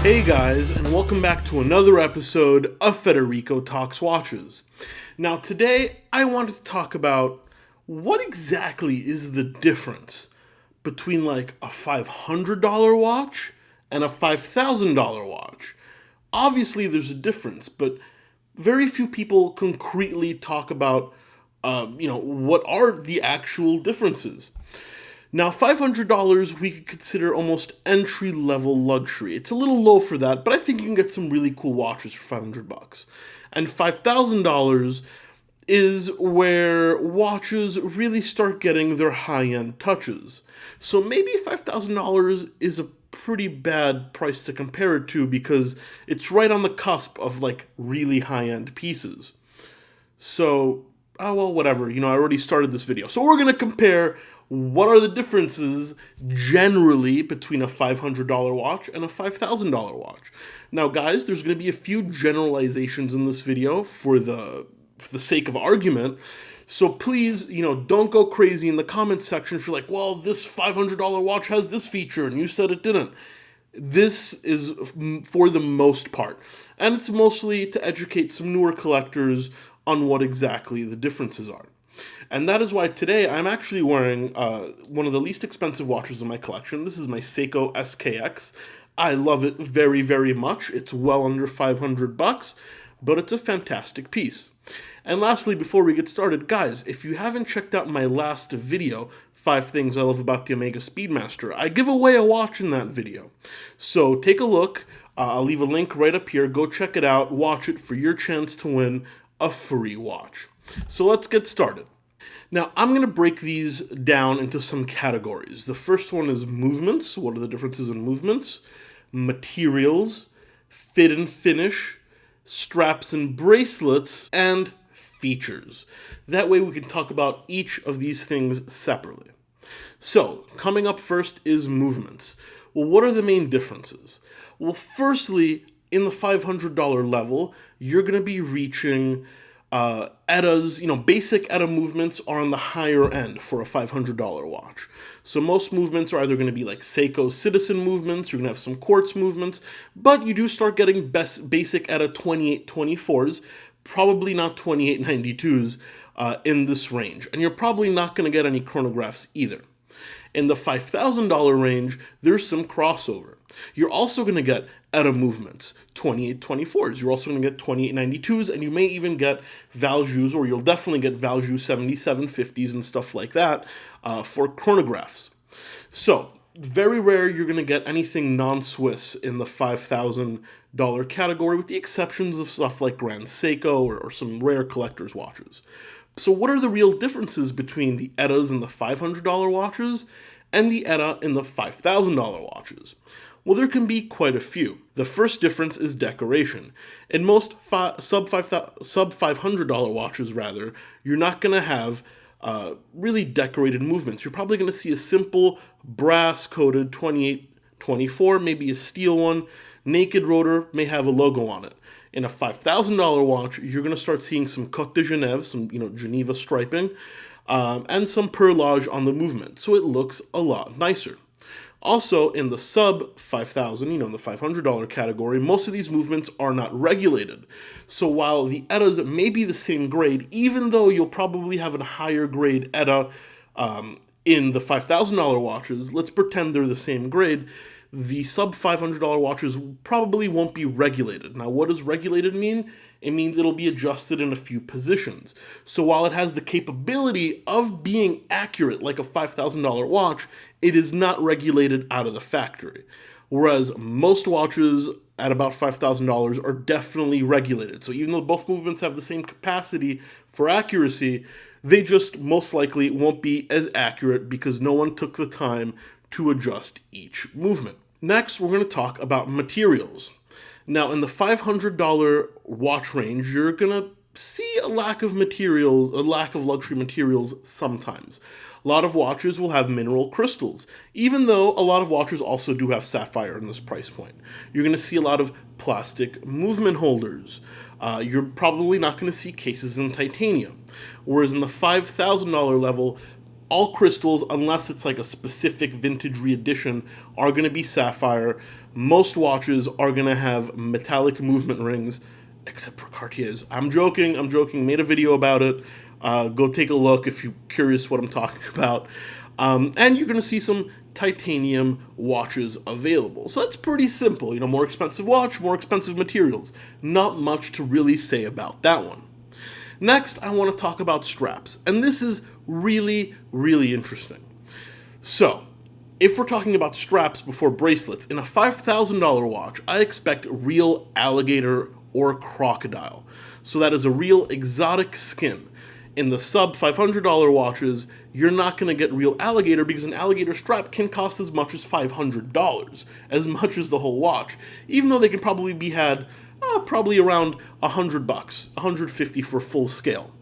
Hey guys, and welcome back to another episode of Federico Talks Watches. Now today, I wanted to talk about what exactly is the difference between like a $500 watch and a $5,000 watch. Obviously there's a difference, but very few people concretely talk about, what are the actual differences. Now, $500 we could consider almost entry-level luxury. It's a little low for that, but I think you can get some really cool watches for $500. And $5,000 is where watches really start getting their high-end touches. So maybe $5,000 is a pretty bad price to compare it to because it's right on the cusp of like really high-end pieces. So, whatever. I already started this video. So we're going to compare what are the differences generally between a $500 watch and a $5,000 watch. Now, guys, there's going to be a few generalizations in this video for the sake of argument. So please, don't go crazy in the comments section if you're like, well, this $500 watch has this feature and you said it didn't. This is for the most part. And it's mostly to educate some newer collectors on what exactly the differences are. And that is why today I'm actually wearing one of the least expensive watches in my collection. This is my Seiko SKX. I love it very, very much. It's well under $500, but it's a fantastic piece. And lastly, before we get started, guys, if you haven't checked out my last video, 5 Things I Love About the Omega Speedmaster, I give away a watch in that video. So take a look. I'll leave a link right up here. Go check it out. Watch it for your chance to win a free watch. So let's get started. Now, I'm going to break these down into some categories. The first one is movements. What are the differences in movements? Materials, fit and finish, straps and bracelets, and features. That way we can talk about each of these things separately. So, coming up first is movements. Well, what are the main differences? Well, firstly, in the $500 level, you're going to be reaching ETAs, basic ETA movements are on the higher end for a $500 watch. So most movements are either going to be like Seiko Citizen movements, you're going to have some quartz movements, but you do start getting basic ETA 2824s, probably not 2892s in this range. And you're probably not going to get any chronographs either. In the $5,000 range, there's some crossover. You're also going to get ETA movements, 2824s. You're also going to get 2892s, and you may even get Valjus, or you'll definitely get Valju 7750s and stuff like that for chronographs. So, very rare you're going to get anything non-Swiss in the $5,000 category, with the exceptions of stuff like Grand Seiko or some rare collector's watches. So what are the real differences between the ETAs in the $500 watches and the ETA in the $5,000 watches? Well, there can be quite a few. The first difference is decoration. In most sub $500 watches, you're not going to have really decorated movements. You're probably going to see a simple brass-coated 2824, maybe a steel one. Naked rotor may have a logo on it. In a $5,000 watch, you're going to start seeing some Côte de Genève, some Geneva striping, and some perlage on the movement. So it looks a lot nicer. Also, in the sub $5,000, in the $500 category, most of these movements are not regulated. So while the ETAs may be the same grade, even though you'll probably have a higher grade ETA in the $5,000 watches, let's pretend they're the same grade, the sub $500 watches probably won't be regulated. Now, what does regulated mean? It means it'll be adjusted in a few positions. So while it has the capability of being accurate like a $5,000 watch, it is not regulated out of the factory. Whereas most watches at about $5,000 are definitely regulated. So even though both movements have the same capacity for accuracy, they just most likely won't be as accurate because no one took the time to adjust each movement. Next, we're going to talk about materials. Now, in the $500 watch range, you're going to see a lack of materials, a lack of luxury materials sometimes. A lot of watches will have mineral crystals, even though a lot of watches also do have sapphire in this price point. You're going to see a lot of plastic movement holders. You're probably not going to see cases in titanium. Whereas in the $5,000 level, All crystals, unless it's like a specific vintage re-edition, are going to be sapphire. Most watches are going to have metallic movement rings, except for Cartier's. I'm joking. Made a video about it. Go take a look if you're curious what I'm talking about. And you're going to see some titanium watches available. So that's pretty simple. More expensive watch, more expensive materials. Not much to really say about that one. Next, I want to talk about straps. And this is really, really interesting. So, if we're talking about straps before bracelets, in a $5,000 watch, I expect real alligator or crocodile. So that is a real exotic skin. In the sub $500 watches, you're not going to get real alligator because an alligator strap can cost as much as $500, as much as the whole watch, even though they can probably be had probably around $100, $150 for full scale.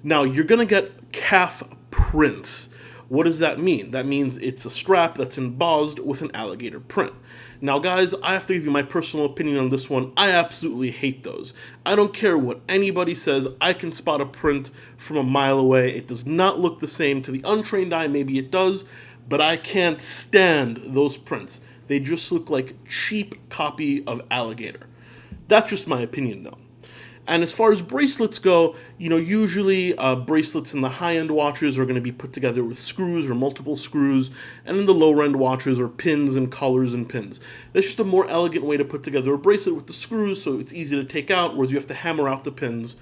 Now, you're going to get calf prints. What does that mean? That means it's a strap that's embossed with an alligator print. Now, guys, I have to give you my personal opinion on this one. I absolutely hate those. I don't care what anybody says. I can spot a print from a mile away. It does not look the same. To the untrained eye, maybe it does, but I can't stand those prints. They just look like cheap copy of alligator. That's just my opinion, though. And as far as bracelets go, usually bracelets in the high-end watches are going to be put together with screws or multiple screws, and in the lower-end watches are pins and collars and pins. That's just a more elegant way to put together a bracelet with the screws, so it's easy to take out, whereas you have to hammer out the pins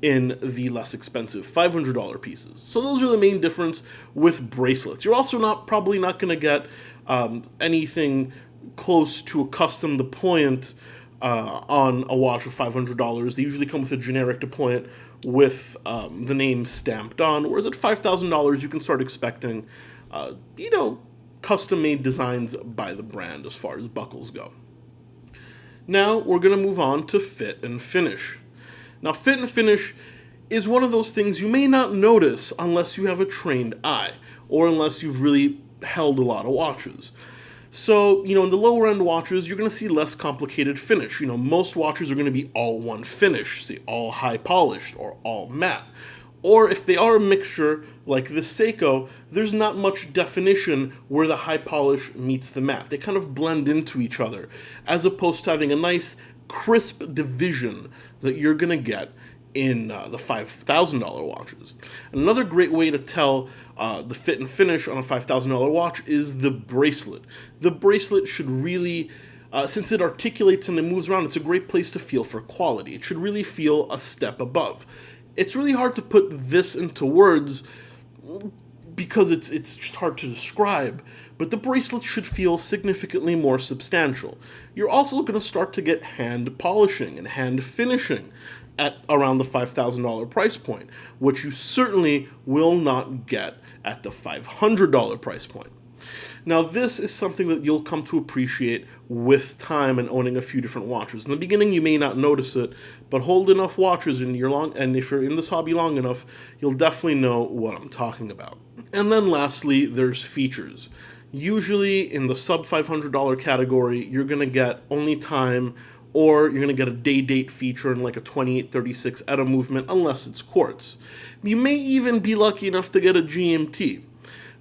in the less expensive $500 pieces. So those are the main difference with bracelets. You're also probably not going to get anything close to a custom deployant on a watch of $500. They usually come with a generic deployant with the name stamped on, whereas at $5,000 you can start expecting, custom-made designs by the brand as far as buckles go. Now we're going to move on to fit and finish. Now, fit and finish is one of those things you may not notice unless you have a trained eye, or unless you've really held a lot of watches. So, in the lower-end watches, you're going to see less complicated finish. Most watches are going to be all one finish, say all high-polished or all matte. Or if they are a mixture, like this Seiko, there's not much definition where the high polish meets the matte. They kind of blend into each other, as opposed to having a nice, crisp division that you're going to get in the $5,000 watches. Another great way to tell the fit and finish on a $5,000 watch is the bracelet. The bracelet should really, since it articulates and it moves around, it's a great place to feel for quality. It should really feel a step above. It's really hard to put this into words because it's just hard to describe, but the bracelet should feel significantly more substantial. You're also going to start to get hand polishing and hand finishing at around the $5,000 price point, which you certainly will not get at the $500 price point. Now, this is something that you'll come to appreciate with time and owning a few different watches. In the beginning, you may not notice it, but hold enough watches and if you're in this hobby long enough, you'll definitely know what I'm talking about. And then lastly, there's features. Usually in the sub $500 category, you're going to get only time, or you're going to get a day-date feature in like a 2836 ETA movement, unless it's quartz. You may even be lucky enough to get a GMT.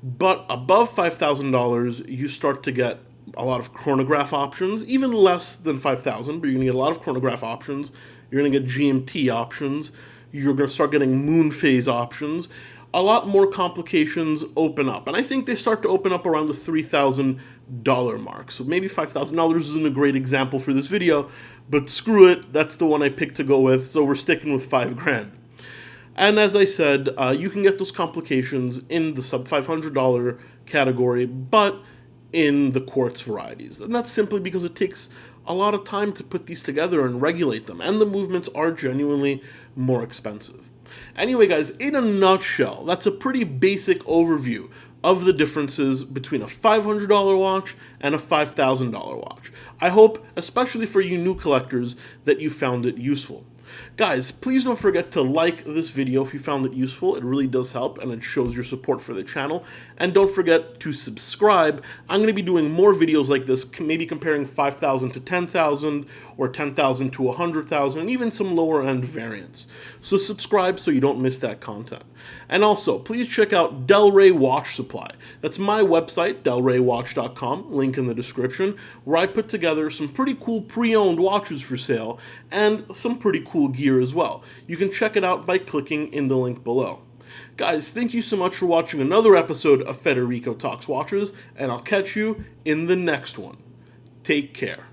But above $5,000, you start to get a lot of chronograph options, even less than $5,000, but you're going to get a lot of chronograph options. You're going to get GMT options. You're going to start getting moon phase options. A lot more complications open up. And I think they start to open up around the $3,000 mark. So maybe $5,000 isn't a great example for this video, but screw it, that's the one I picked to go with, so we're sticking with $5,000. And as I said, you can get those complications in the sub $500 category, but in the quartz varieties. And that's simply because it takes a lot of time to put these together and regulate them, and the movements are genuinely more expensive. Anyway, guys, in a nutshell, that's a pretty basic overview of the differences between a $500 watch and a $5,000 watch. I hope, especially for you new collectors, that you found it useful. Guys, please don't forget to like this video if you found it useful. It really does help and it shows your support for the channel. And don't forget to subscribe. I'm going to be doing more videos like this, maybe comparing 5,000 to 10,000 or 10,000 to 100,000 and even some lower end variants. So subscribe so you don't miss that content. And also, please check out Del Rey Watch Supply. That's my website, delraywatch.com, link in the description, where I put together some pretty cool pre-owned watches for sale and some pretty cool gear as well. You can check it out by clicking in the link below. Guys, thank you so much for watching another episode of Federico Talks Watches, and I'll catch you in the next one. Take care.